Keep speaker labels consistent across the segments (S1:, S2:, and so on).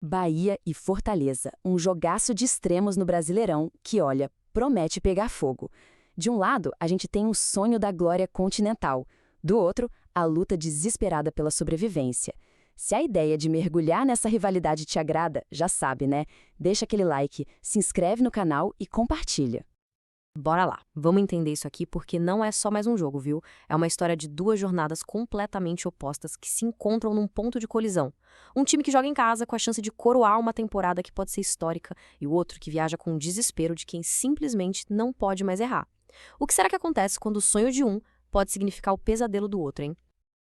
S1: Bahia e Fortaleza, um jogaço de extremos no Brasileirão que, olha, promete pegar fogo. De um lado, a gente tem o sonho da glória continental. Do outro, a luta desesperada pela sobrevivência. Se a ideia de mergulhar nessa rivalidade te agrada, já sabe, né? Deixa aquele like, se inscreve no canal e compartilha.
S2: Bora lá, vamos entender isso aqui porque não é só mais um jogo, viu? É uma história de duas jornadas completamente opostas que se encontram num ponto de colisão. Um time que joga em casa com a chance de coroar uma temporada que pode ser histórica e o outro que viaja com o desespero de quem simplesmente não pode mais errar. O que será que acontece quando o sonho de um pode significar o pesadelo do outro, hein?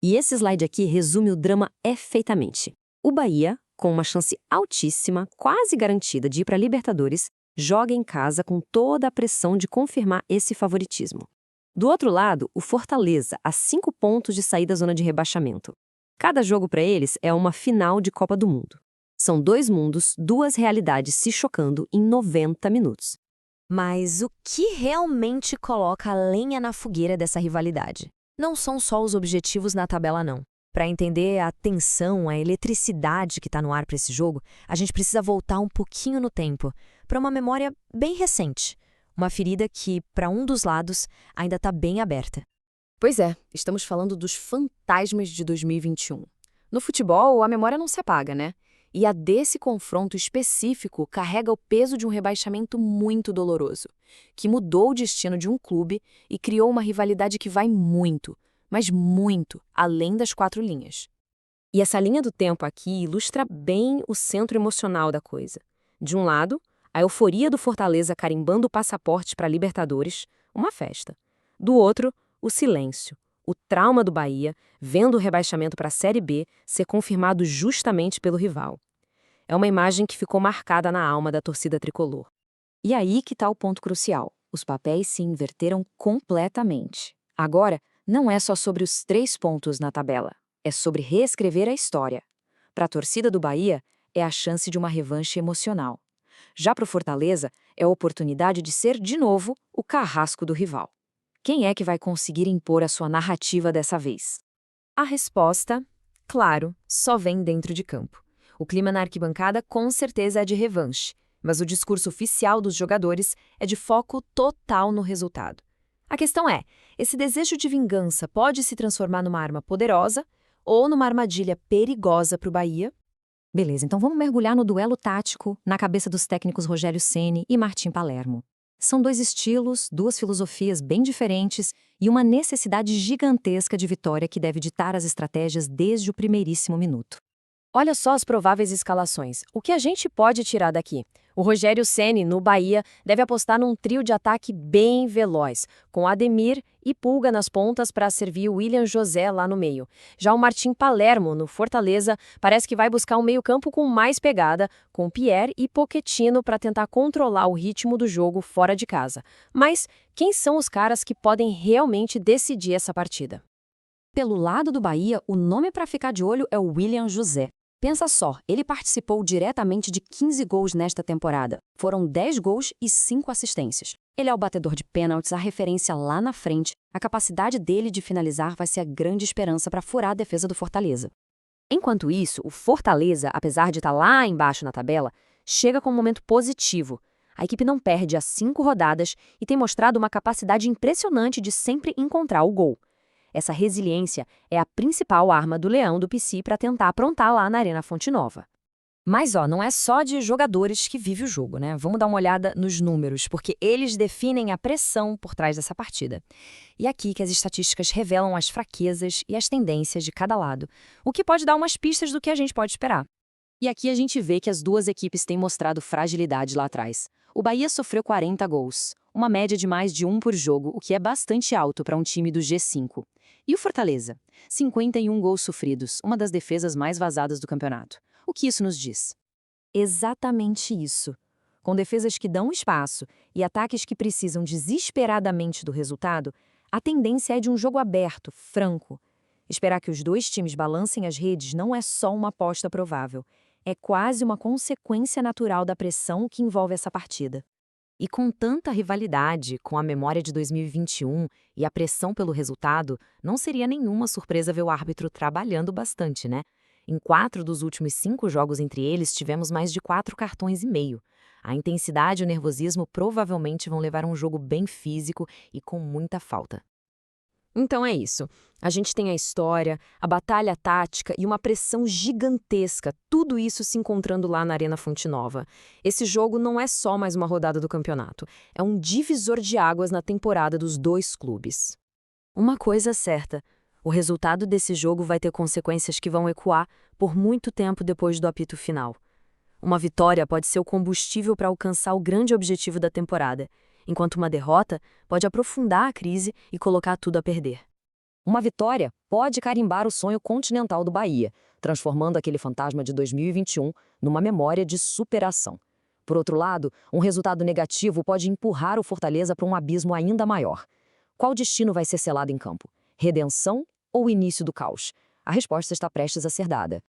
S3: E esse slide aqui resume o drama perfeitamente. O Bahia, com uma chance altíssima, quase garantida de ir para a Libertadores, joga em casa com toda a pressão de confirmar esse favoritismo. Do outro lado, o Fortaleza, a 5 pontos de sair da zona de rebaixamento. Cada jogo para eles é uma final de Copa do Mundo. São dois mundos, duas realidades se chocando em 90 minutos.
S2: Mas o que realmente coloca a lenha na fogueira dessa rivalidade? Não são só os objetivos na tabela, não. Para entender a tensão, a eletricidade que está no ar para esse jogo, a gente precisa voltar um pouquinho no tempo, para uma memória bem recente. Uma ferida que, para um dos lados, ainda está bem aberta.
S1: Pois é, estamos falando dos fantasmas de 2021. No futebol, a memória não se apaga, né? E a desse confronto específico carrega o peso de um rebaixamento muito doloroso, que mudou o destino de um clube e criou uma rivalidade que vai muito, mas muito, além das 4 linhas.
S3: E essa linha do tempo aqui ilustra bem o centro emocional da coisa. De um lado, a euforia do Fortaleza carimbando o passaporte para a Libertadores, uma festa. Do outro, o silêncio, o trauma do Bahia, vendo o rebaixamento para a Série B ser confirmado justamente pelo rival. É uma imagem que ficou marcada na alma da torcida tricolor. E aí que está o ponto crucial. Os papéis se inverteram completamente. Agora, não é só sobre os 3 pontos na tabela, é sobre reescrever a história. Para a torcida do Bahia, é a chance de uma revanche emocional. Já para o Fortaleza, é a oportunidade de ser, de novo, o carrasco do rival. Quem é que vai conseguir impor a sua narrativa dessa vez?
S2: A resposta, claro, só vem dentro de campo. O clima na arquibancada com certeza é de revanche, mas o discurso oficial dos jogadores é de foco total no resultado. A questão é, esse desejo de vingança pode se transformar numa arma poderosa ou numa armadilha perigosa para o Bahia?
S3: Beleza, então vamos mergulhar no duelo tático na cabeça dos técnicos Rogério Ceni e Martim Palermo. São 2 estilos, 2 filosofias bem diferentes e uma necessidade gigantesca de vitória que deve ditar as estratégias desde o primeiríssimo minuto.
S2: Olha só as prováveis escalações. O que a gente pode tirar daqui? O Rogério Ceni, no Bahia, deve apostar num trio de ataque bem veloz, com Ademir e Pulga nas pontas para servir o William José lá no meio. Já o Martim Palermo, no Fortaleza, parece que vai buscar um meio-campo com mais pegada, com Pierre e Pochettino para tentar controlar o ritmo do jogo fora de casa. Mas quem são os caras que podem realmente decidir essa partida?
S3: Pelo lado do Bahia, o nome para ficar de olho é o William José. Pensa só, ele participou diretamente de 15 gols nesta temporada. Foram 10 gols e 5 assistências. Ele é o batedor de pênaltis, a referência lá na frente. A capacidade dele de finalizar vai ser a grande esperança para furar a defesa do Fortaleza. Enquanto isso, o Fortaleza, apesar de estar lá embaixo na tabela, chega com um momento positivo. A equipe não perde há 5 rodadas e tem mostrado uma capacidade impressionante de sempre encontrar o gol. Essa resiliência é a principal arma do Leão do PC para tentar aprontar lá na Arena Fonte Nova.
S2: Mas não é só de jogadores que vive o jogo, né? Vamos dar uma olhada nos números, porque eles definem a pressão por trás dessa partida. E aqui que as estatísticas revelam as fraquezas e as tendências de cada lado, o que pode dar umas pistas do que a gente pode esperar.
S3: E aqui a gente vê que as duas equipes têm mostrado fragilidade lá atrás. O Bahia sofreu 40 gols, uma média de mais de 1 por jogo, o que é bastante alto para um time do G5. E o Fortaleza? 51 gols sofridos, uma das defesas mais vazadas do campeonato. O que isso nos diz? Exatamente isso. Com defesas que dão espaço e ataques que precisam desesperadamente do resultado, a tendência é de um jogo aberto, franco. Esperar que os 2 times balancem as redes não é só uma aposta provável. É quase uma consequência natural da pressão que envolve essa partida.
S2: E com tanta rivalidade, com a memória de 2021 e a pressão pelo resultado, não seria nenhuma surpresa ver o árbitro trabalhando bastante, né?
S3: Em 4 dos últimos 5 jogos entre eles, tivemos mais de 4 cartões e meio. A intensidade e o nervosismo provavelmente vão levar a um jogo bem físico e com muita falta.
S2: Então é isso. A gente tem a história, a batalha tática e uma pressão gigantesca, tudo isso se encontrando lá na Arena Fonte Nova. Esse jogo não é só mais uma rodada do campeonato, é um divisor de águas na temporada dos dois clubes.
S1: Uma coisa é certa, o resultado desse jogo vai ter consequências que vão ecoar por muito tempo depois do apito final. Uma vitória pode ser o combustível para alcançar o grande objetivo da temporada, enquanto uma derrota pode aprofundar a crise e colocar tudo a perder.
S2: Uma vitória pode carimbar o sonho continental do Bahia, transformando aquele fantasma de 2021 numa memória de superação. Por outro lado, um resultado negativo pode empurrar o Fortaleza para um abismo ainda maior. Qual destino vai ser selado em campo? Redenção ou início do caos? A resposta está prestes a ser dada.